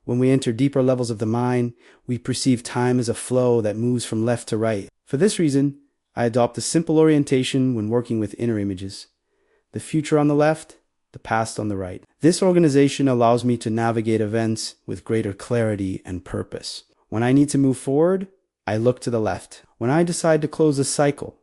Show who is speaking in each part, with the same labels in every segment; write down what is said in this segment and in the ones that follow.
Speaker 1: When we enter deeper levels of the mind, we perceive time as a flow that moves from left to right. For this reason, I adopt a simple orientation when working with inner images. The future on the left, the past on the right. This organization allows me to navigate events with greater clarity and purpose. When I need to move forward, I look to the left. When I decide to close a cycle,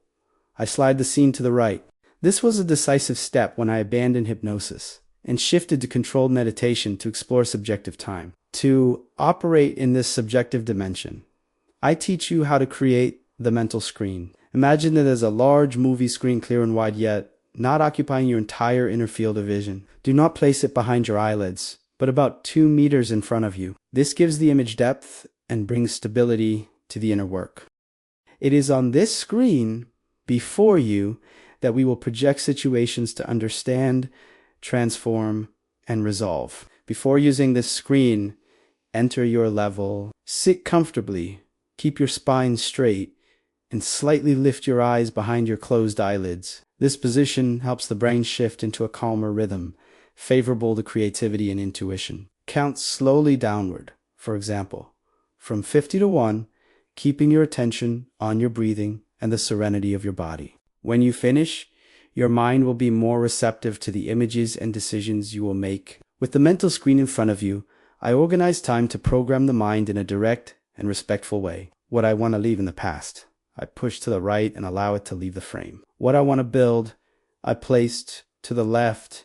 Speaker 1: I slide the scene to the right. This was a decisive step when I abandoned hypnosis and shifted to controlled meditation to explore subjective time. To operate in this subjective dimension, I teach you how to create the mental screen. Imagine it as a large movie screen, clear and wide, yet not occupying your entire inner field of vision. Do not place it behind your eyelids, but about 2 meters in front of you. This gives the image depth and brings stability to the inner work. It is on this screen before you that we will project situations to understand, transform, and resolve. Before using this screen, enter your level, sit comfortably, keep your spine straight, and slightly lift your eyes behind your closed eyelids. This position helps the brain shift into a calmer rhythm, favorable to creativity and intuition. Count slowly downward, for example, from 50 to 1, keeping your attention on your breathing and the serenity of your body. When you finish, your mind will be more receptive to the images and decisions you will make. With the mental screen in front of you, I organize time to program the mind in a direct and respectful way. What I want to leave in the past, I push to the right and allow it to leave the frame. What I want to build, I placed to the left,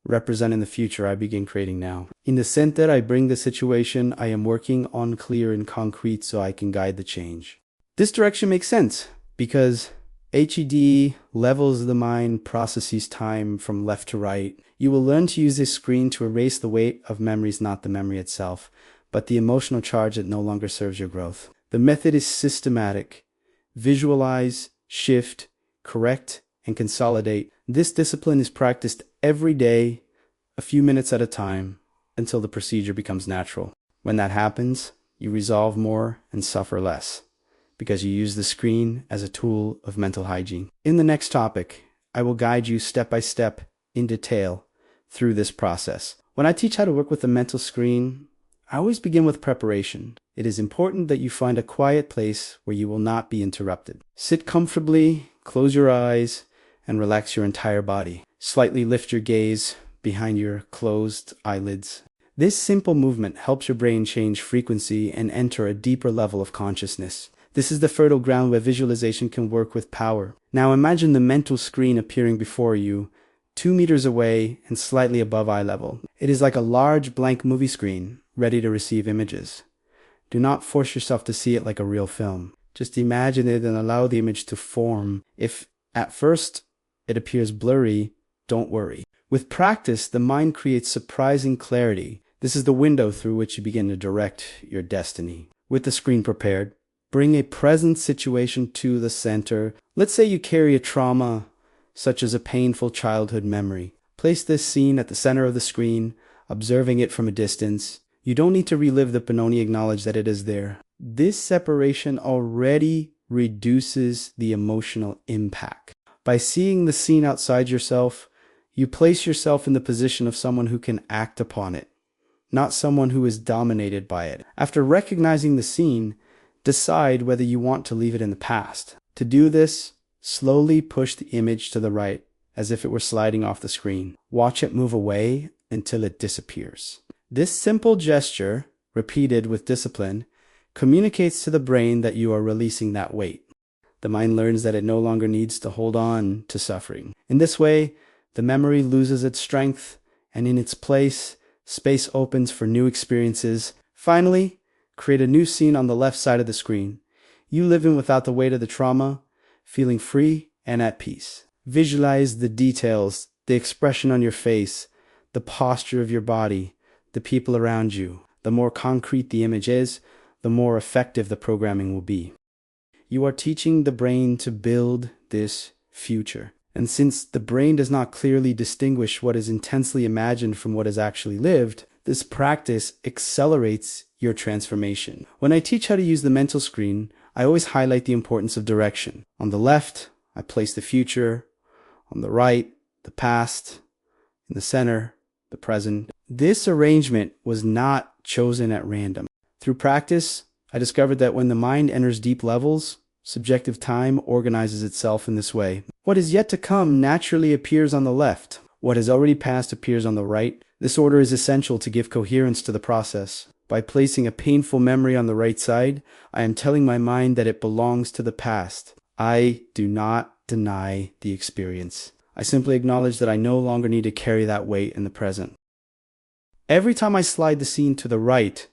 Speaker 1: representing the future I begin creating now. In the center, I bring the situation I am working on clear and concrete so I can guide the change. This direction makes sense because HED levels the mind, processes time from left to right. You will learn to use this screen to erase the weight of memories, not the memory itself, but the emotional charge that no longer serves your growth. The method is systematic. Visualize, shift, correct, and consolidate. This discipline is practiced every day, a few minutes at a time, until the procedure becomes natural. When that happens, you resolve more and suffer less, because you use the screen as a tool of mental hygiene. In the next topic, I will guide you step by step in detail through this process. When I teach how to work with the mental screen, I always begin with preparation. It is important that you find a quiet place where you will not be interrupted. Sit comfortably, close your eyes, and relax your entire body. Slightly lift your gaze behind your closed eyelids. This simple movement helps your brain change frequency and enter a deeper level of consciousness. This is the fertile ground where visualization can work with power. Now imagine the mental screen appearing before you, 2 meters away and slightly above eye level. It is like a large blank movie screen, ready to receive images. Do not force yourself to see it like a real film. Just imagine it and allow the image to form. If at first it appears blurry, don't worry. With practice, the mind creates surprising clarity. This is the window through which you begin to direct your destiny. With the screen prepared, bring a present situation to the center. Let's say you carry a trauma, such as a painful childhood memory. Place this scene at the center of the screen, observing it from a distance. You don't need to relive the pain, only acknowledge that it is there. This separation already reduces the emotional impact. By seeing the scene outside yourself, you place yourself in the position of someone who can act upon it, not someone who is dominated by it. After recognizing the scene, decide whether you want to leave it in the past. To do this, slowly push the image to the right, as if it were sliding off the screen. Watch it move away until it disappears. This simple gesture, repeated with discipline, communicates to the brain that you are releasing that weight. The mind learns that it no longer needs to hold on to suffering. In this way, the memory loses its strength, and in its place, space opens for new experiences. Finally, create a new scene on the left side of the screen. You living without the weight of the trauma, feeling free and at peace. Visualize the details, the expression on your face, the posture of your body, the people around you. The more concrete the image is, the more effective the programming will be. You are teaching the brain to build this future. And since the brain does not clearly distinguish what is intensely imagined from what is actually lived, this practice accelerates your transformation. When I teach how to use the mental screen, I always highlight the importance of direction. On the left, I place the future. On the right, the past. In the center, the present. This arrangement was not chosen at random. Through practice, I discovered that when the mind enters deep levels, subjective time organizes itself in this way. What is yet to come naturally appears on the left. What has already passed appears on the right. This order is essential to give coherence to the process. By placing a painful memory on the right side, I am telling my mind that it belongs to the past. I do not deny the experience. I simply acknowledge that I no longer need to carry that weight in the present. Every time I slide the scene to the right,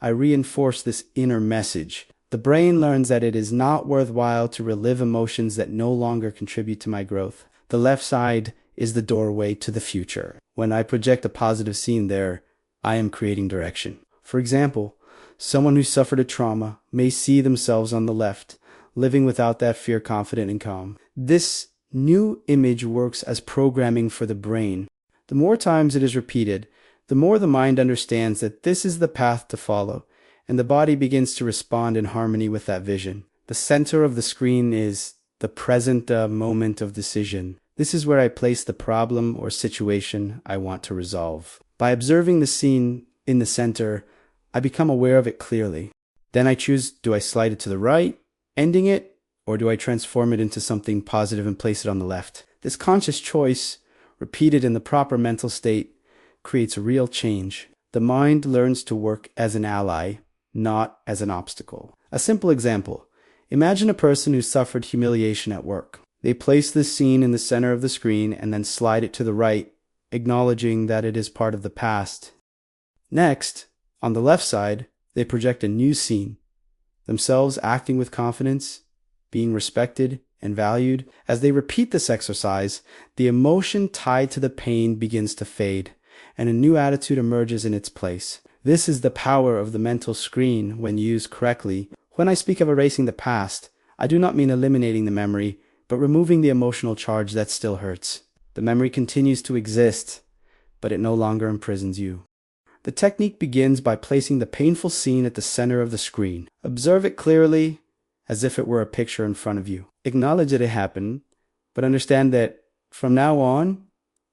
Speaker 1: I reinforce this inner message. The brain learns that it is not worthwhile to relive emotions that no longer contribute to my growth. The left side is the doorway to the future. When I project a positive scene there, I am creating direction. For example, someone who suffered a trauma may see themselves on the left, living without that fear, confident and calm. This new image works as programming for the brain. The more times it is repeated, the more the mind understands that this is the path to follow, and the body begins to respond in harmony with that vision. The center of the screen is the present moment of decision. This is where I place the problem or situation I want to resolve. By observing the scene in the center, I become aware of it clearly. Then I choose, do I slide it to the right, ending it, or do I transform it into something positive and place it on the left? This conscious choice, repeated in the proper mental state, creates a real change. The mind learns to work as an ally, not as an obstacle. A simple example. Imagine a person who suffered humiliation at work. They place this scene in the center of the screen and then slide it to the right, acknowledging that it is part of the past. Next, on the left side, they project a new scene, themselves acting with confidence, being respected and valued. As they repeat this exercise, the emotion tied to the pain begins to fade, and a new attitude emerges in its place. This is the power of the mental screen when used correctly. When I speak of erasing the past, I do not mean eliminating the memory, but removing the emotional charge that still hurts. The memory continues to exist, but it no longer imprisons you. The technique begins by placing the painful scene at the center of the screen. Observe it clearly, as if it were a picture in front of you. Acknowledge that it happened, but understand that from now on,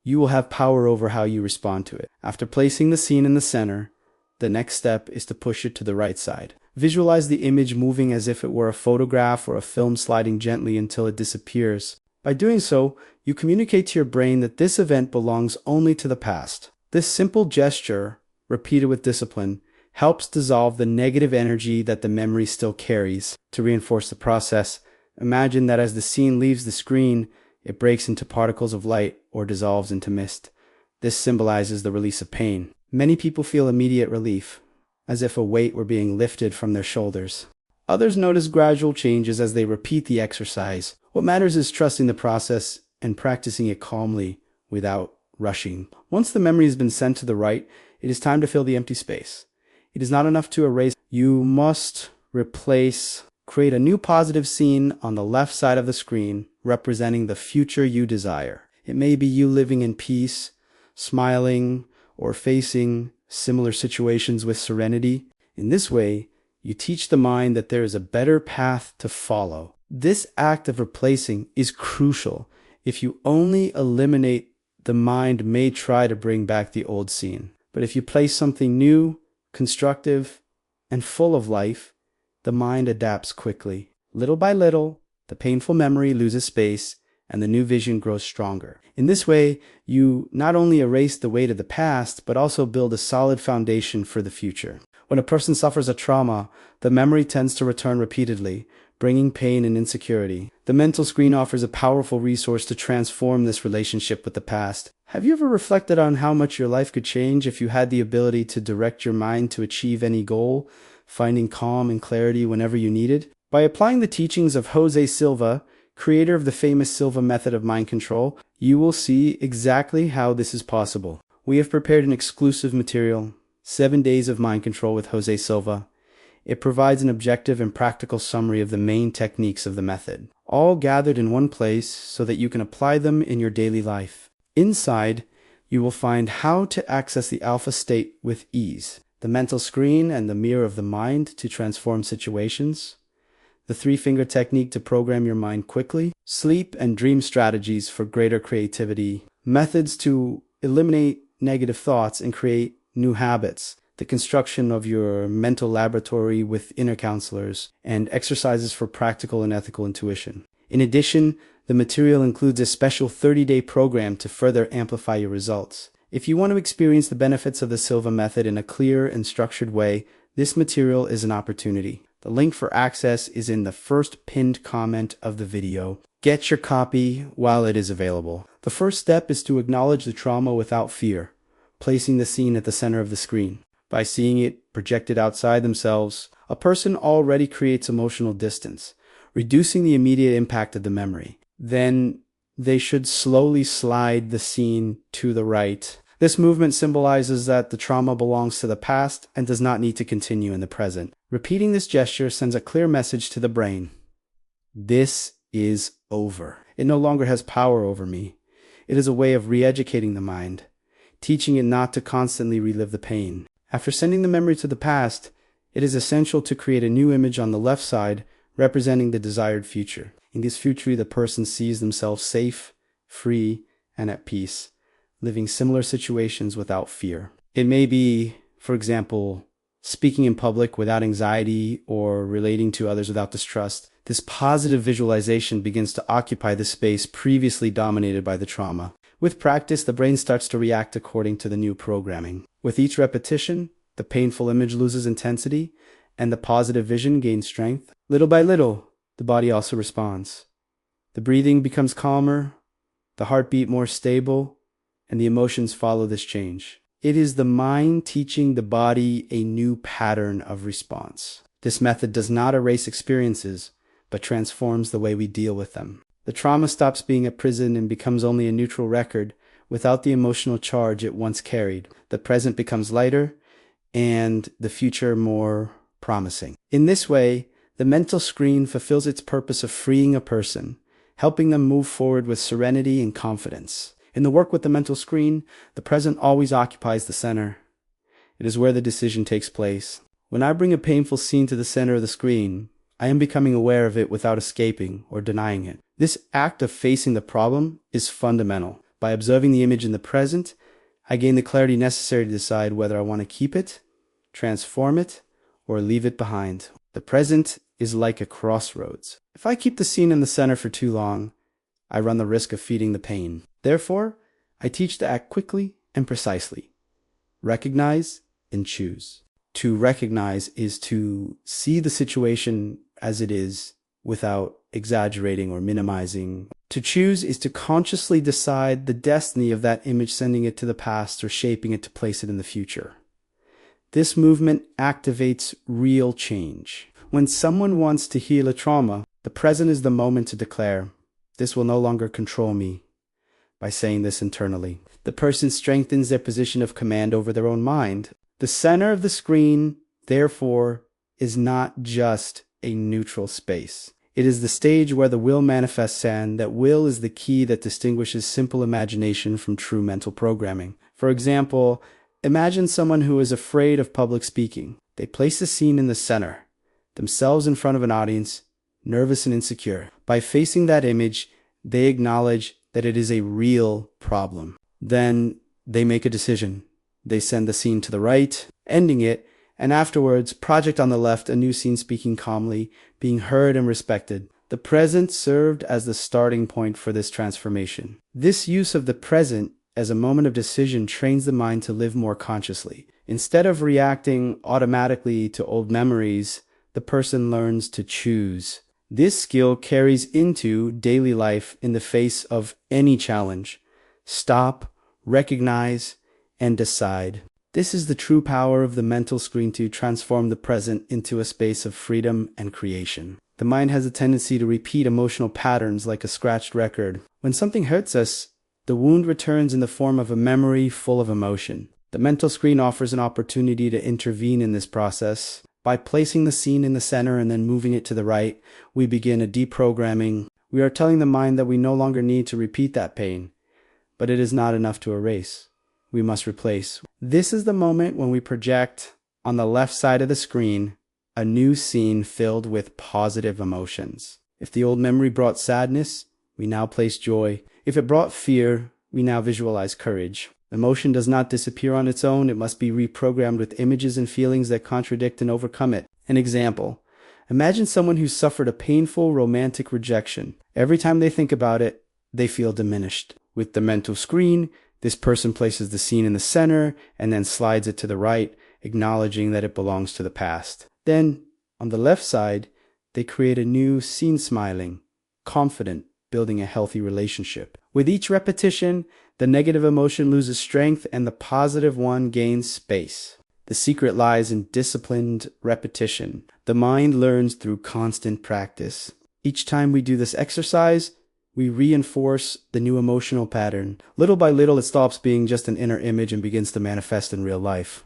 Speaker 1: you will have power over how you respond to it. After placing the scene in the center, the next step is to push it to the right side. Visualize the image moving as if it were a photograph or a film, sliding gently until it disappears. By doing so, you communicate to your brain that this event belongs only to the past. This simple gesture, repeated with discipline, helps dissolve the negative energy that the memory still carries. To reinforce the process, imagine that as the scene leaves the screen, it breaks into particles of light or dissolves into mist. This symbolizes the release of pain. Many people feel immediate relief, as if a weight were being lifted from their shoulders. Others notice gradual changes as they repeat the exercise. What matters is trusting the process and practicing it calmly without rushing. Once the memory has been sent to the right, it is time to fill the empty space. It is not enough to erase. You must create a new positive scene on the left side of the screen, representing the future you desire. It may be you living in peace, smiling, or facing similar situations with serenity. In this way, you teach the mind that there is a better path to follow. This act of replacing is crucial. If you only eliminate, the mind may try to bring back the old scene. But if you place something new, constructive, and full of life, the mind adapts quickly. Little by little, the painful memory loses space and the new vision grows stronger. In this way, you not only erase the weight of the past, but also build a solid foundation for the future. When a person suffers a trauma, the memory tends to return repeatedly, bringing pain and insecurity. The mental screen offers a powerful resource to transform this relationship with the past. Have you ever reflected on how much your life could change if you had the ability to direct your mind to achieve any goal, finding calm and clarity whenever you needed? By applying the teachings of José Silva, creator of the famous Silva method of mind control, you will see exactly how this is possible. We have prepared an exclusive material, 7 Days of Mind Control with José Silva. It provides an objective and practical summary of the main techniques of the method, all gathered in one place so that you can apply them in your daily life. Inside, you will find how to access the alpha state with ease, the mental screen and the mirror of the mind to transform situations, the 3-finger technique to program your mind quickly, sleep and dream strategies for greater creativity, methods to eliminate negative thoughts and create new habits, the construction of your mental laboratory with inner counselors, and exercises for practical and ethical intuition. In addition, the material includes a special 30-day program to further amplify your results. If you want to experience the benefits of the Silva method in a clear and structured way, this material is an opportunity. The link for access is in the first pinned comment of the video. Get your copy while it is available. The first step is to acknowledge the trauma without fear, placing the scene at the center of the screen. By seeing it projected outside themselves, a person already creates emotional distance, reducing the immediate impact of the memory. Then they should slowly slide the scene to the right. This movement symbolizes that the trauma belongs to the past and does not need to continue in the present. Repeating this gesture sends a clear message to the brain. This is over. It no longer has power over me. It is a way of re-educating the mind, teaching it not to constantly relive the pain. After sending the memory to the past, it is essential to create a new image on the left side representing the desired future. In this future, the person sees themselves safe, free, and at peace, living similar situations without fear. It may be, for example, speaking in public without anxiety or relating to others without distrust. This positive visualization begins to occupy the space previously dominated by the trauma. With practice, the brain starts to react according to the new programming. With each repetition, the painful image loses intensity and the positive vision gains strength. Little by little, the body also responds. The breathing becomes calmer, the heartbeat more stable, and the emotions follow this change. It is the mind teaching the body a new pattern of response. This method does not erase experiences, but transforms the way we deal with them. The trauma stops being a prison and becomes only a neutral record without the emotional charge it once carried. The present becomes lighter and the future more promising. In this way, the mental screen fulfills its purpose of freeing a person, helping them move forward with serenity and confidence. In the work with the mental screen, the present always occupies the center. It is where the decision takes place. When I bring a painful scene to the center of the screen, I am becoming aware of it without escaping or denying it. This act of facing the problem is fundamental. By observing the image in the present, I gain the clarity necessary to decide whether I want to keep it, transform it, or leave it behind. The present is like a crossroads. If I keep the scene in the center for too long, I run the risk of feeding the pain. Therefore, I teach to act quickly and precisely. Recognize and choose. To recognize is to see the situation as it is without exaggerating or minimizing. To choose is to consciously decide the destiny of that image, sending it to the past or shaping it to place it in the future. This movement activates real change. When someone wants to heal a trauma, the present is the moment to declare, "This will no longer control me." By saying this internally, the person strengthens their position of command over their own mind. The center of the screen, therefore, is not just a neutral space. It is the stage where the will manifests, and that will is the key that distinguishes simple imagination from true mental programming. For example, imagine someone who is afraid of public speaking. They place the scene in the center, themselves in front of an audience, nervous and insecure. By facing that image, they acknowledge that it is a real problem. Then they make a decision. They send the scene to the right, ending it, and afterwards project on the left a new scene speaking calmly, being heard and respected. The present served as the starting point for this transformation. This use of the present as a moment of decision trains the mind to live more consciously. Instead of reacting automatically to old memories, the person learns to choose. This skill carries into daily life in the face of any challenge. Stop, recognize, and decide. This is the true power of the mental screen to transform the present into a space of freedom and creation. The mind has a tendency to repeat emotional patterns like a scratched record. When something hurts us, the wound returns in the form of a memory full of emotion. The mental screen offers an opportunity to intervene in this process. By placing the scene in the center and then moving it to the right, we begin a deprogramming. We are telling the mind that we no longer need to repeat that pain, but it is not enough to erase. We must replace. This is the moment when we project on the left side of the screen a new scene filled with positive emotions. If the old memory brought sadness, we now place joy. If it brought fear, we now visualize courage. Emotion does not disappear on its own. It must be reprogrammed with images and feelings that contradict and overcome it. An example. Imagine someone who suffered a painful romantic rejection. Every time they think about it, they feel diminished. With the mental screen, this person places the scene in the center and then slides it to the right, acknowledging that it belongs to the past. Then, on the left side, they create a new scene, smiling, confident, building a healthy relationship. With each repetition, the negative emotion loses strength and the positive one gains space. The secret lies in disciplined repetition. The mind learns through constant practice. Each time we do this exercise, we reinforce the new emotional pattern. Little by little, it stops being just an inner image and begins to manifest in real life.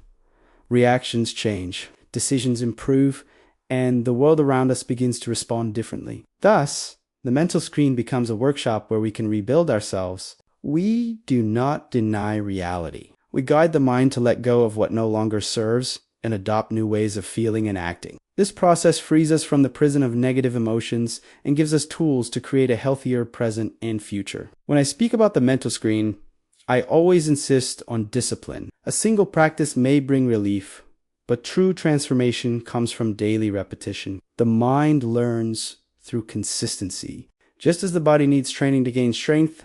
Speaker 1: Reactions change, decisions improve, and the world around us begins to respond differently. Thus, the mental screen becomes a workshop where we can rebuild ourselves. We do not deny reality. We guide the mind to let go of what no longer serves and adopt new ways of feeling and acting. This process frees us from the prison of negative emotions and gives us tools to create a healthier present and future. When I speak about the mental screen, I always insist on discipline. A single practice may bring relief, but true transformation comes from daily repetition. The mind learns through consistency. Just as the body needs training to gain strength,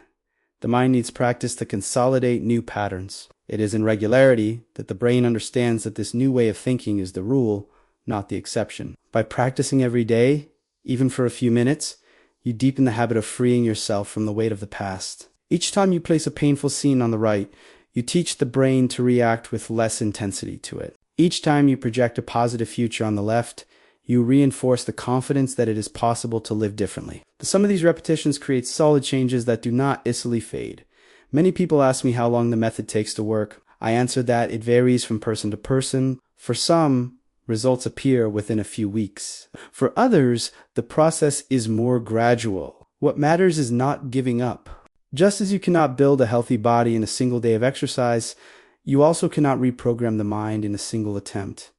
Speaker 1: the mind needs practice to consolidate new patterns. It is in regularity that the brain understands that this new way of thinking is the rule, not the exception. By practicing every day, even for a few minutes, you deepen the habit of freeing yourself from the weight of the past. Each time you place a painful scene on the right, you teach the brain to react with less intensity to it. Each time you project a positive future on the left, you reinforce the confidence that it is possible to live differently. The sum of these repetitions creates solid changes that do not easily fade. Many people ask me how long the method takes to work. I answer that it varies from person to person. For some, results appear within a few weeks. For others, the process is more gradual. What matters is not giving up. Just as you cannot build a healthy body in a single day of exercise, you also cannot reprogram the mind in a single attempt.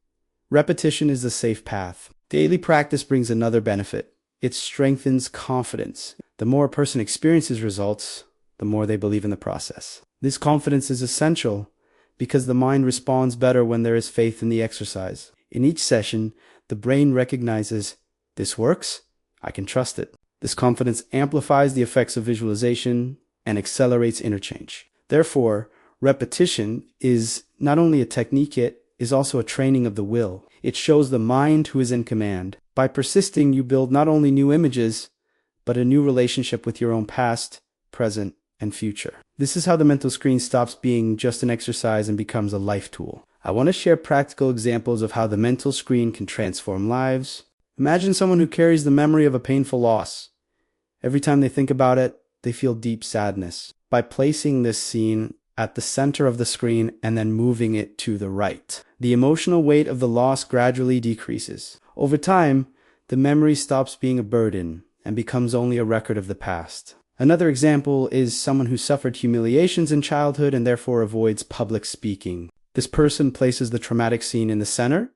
Speaker 1: Repetition is the safe path. Daily practice brings another benefit. It strengthens confidence. The more a person experiences results, the more they believe in the process. This confidence is essential because the mind responds better when there is faith in the exercise. In each session, the brain recognizes, this works, I can trust it. This confidence amplifies the effects of visualization and accelerates interchange. Therefore, repetition is not only a technique, it is also a training of the will. It shows the mind who is in command. By persisting, you build not only new images, but a new relationship with your own past, present, and future. This is how the mental screen stops being just an exercise and becomes a life tool. I want to share practical examples of how the mental screen can transform lives. Imagine someone who carries the memory of a painful loss. Every time they think about it, they feel deep sadness. By placing this scene at the center of the screen and then moving it to the right, the emotional weight of the loss gradually decreases. Over time, the memory stops being a burden and becomes only a record of the past. Another example is someone who suffered humiliations in childhood and therefore avoids public speaking. This person places the traumatic scene in the center,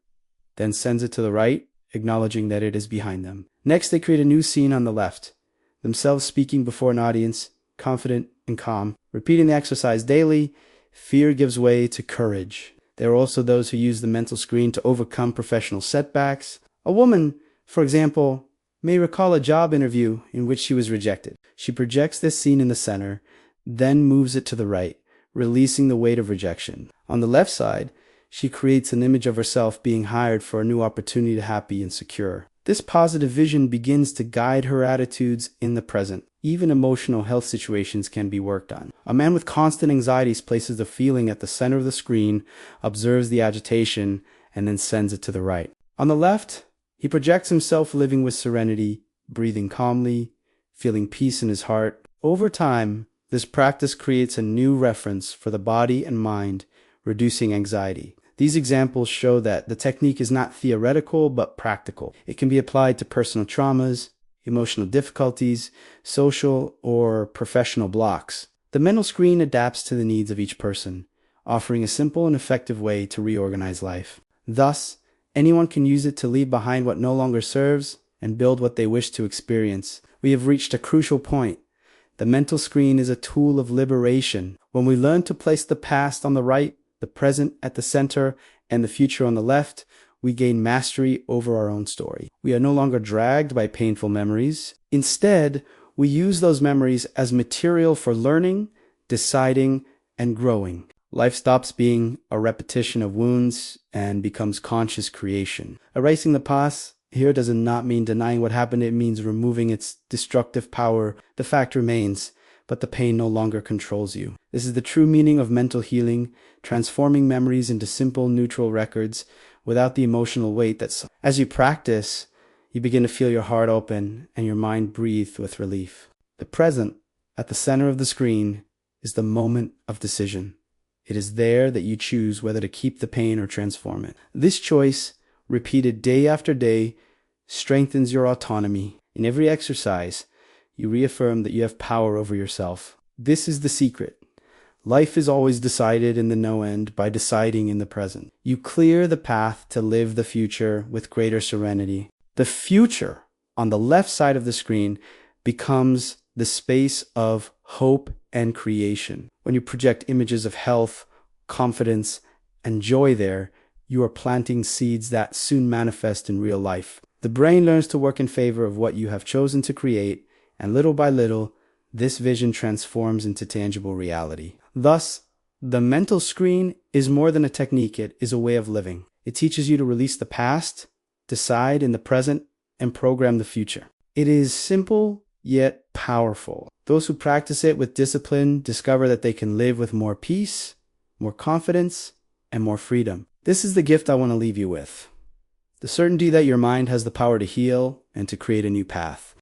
Speaker 1: then sends it to the right, acknowledging that it is behind them. Next, they create a new scene on the left, themselves speaking before an audience, confident and calm. Repeating the exercise daily, fear gives way to courage. There are also those who use the mental screen to overcome professional setbacks. A woman, for example, may recall a job interview in which she was rejected. She projects this scene in the center, then moves it to the right, releasing the weight of rejection. On the left side, she creates an image of herself being hired for a new opportunity to happy and secure. This positive vision begins to guide her attitudes in the present. Even emotional health situations can be worked on. A man with constant anxieties places the feeling at the center of the screen, observes the agitation, and then sends it to the right. On the left, he projects himself living with serenity, breathing calmly, feeling peace in his heart. Over time, this practice creates a new reference for the body and mind, reducing anxiety. These examples show that the technique is not theoretical but practical. It can be applied to personal traumas, emotional difficulties, social or professional blocks. The mental screen adapts to the needs of each person, offering a simple and effective way to reorganize life. Thus, anyone can use it to leave behind what no longer serves and build what they wish to experience. We have reached a crucial point. The mental screen is a tool of liberation. When we learn to place the past on the right, the present at the center, and the future on the left, we gain mastery over our own story. We are no longer dragged by painful memories. Instead, we use those memories as material for learning, deciding, and growing. Life stops being a repetition of wounds and becomes conscious creation. Erasing the past here does not mean denying what happened. It means removing its destructive power. The fact remains, but the pain no longer controls you. This is the true meaning of mental healing, transforming memories into simple, neutral records without the emotional weight that's... As you practice, you begin to feel your heart open and your mind breathe with relief. The present, at the center of the screen, is the moment of decision. It is there that you choose whether to keep the pain or transform it. This choice, repeated day after day, strengthens your autonomy. In every exercise, you reaffirm that you have power over yourself. This is the secret. Life is always decided in the no end by deciding in the present. You clear the path to live the future with greater serenity. The future, on the left side of the screen, becomes the space of hope and creation. When you project images of health, confidence, and joy there, you are planting seeds that soon manifest in real life. The brain learns to work in favor of what you have chosen to create, and little by little, this vision transforms into tangible reality. Thus, the mental screen is more than a technique, it is a way of living. It teaches you to release the past, decide in the present, and program the future. It is simple, yet powerful. Those who practice it with discipline discover that they can live with more peace, more confidence, and more freedom. This is the gift I want to leave you with. The certainty that your mind has the power to heal and to create a new path.